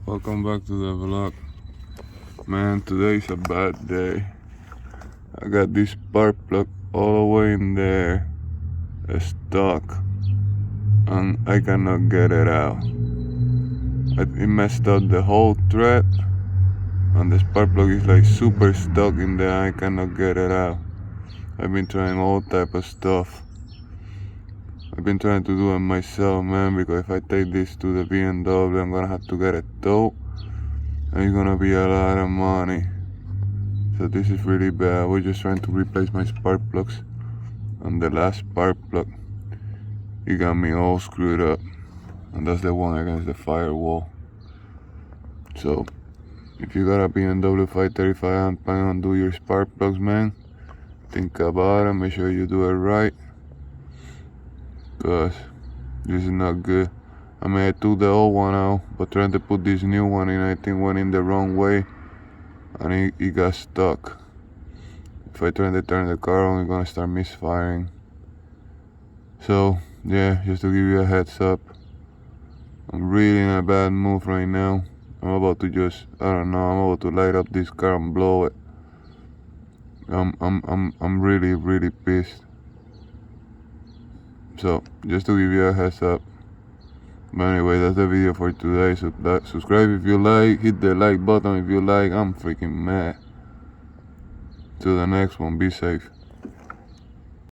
Welcome back to the vlog. Man, today's a bad day. I got this spark plug all the way in there, stuck, and I cannot get it out. It messed up the whole thread, and the spark plug is like super stuck in there. I cannot get it out. I've been trying all type of stuff. I've been trying to do it myself, man, because if I take this to the BMW, I'm gonna have to get it towed, and it's gonna be a lot of money. So this is really bad. We're just trying to replace my spark plugs, and the last spark plug, it got me all screwed up, and that's the one against the firewall. So if you got a BMW 535 and plan on do your spark plugs, man, think about it. Make sure you do it right, cause this is not good. I mean, I took the old one out, but trying to put this new one in, I think went in the wrong way, and it got stuck. If I try to turn the car on, it's gonna start misfiring. So yeah, just to give you a heads up, I'm really in a bad mood right now. I'm about to I'm about to light up this car and blow it. I'm really pissed. So just to give you a heads up. But anyway, that's the video for today. So subscribe if you like, hit the like button if you like. I'm freaking mad. Till the next one, be safe.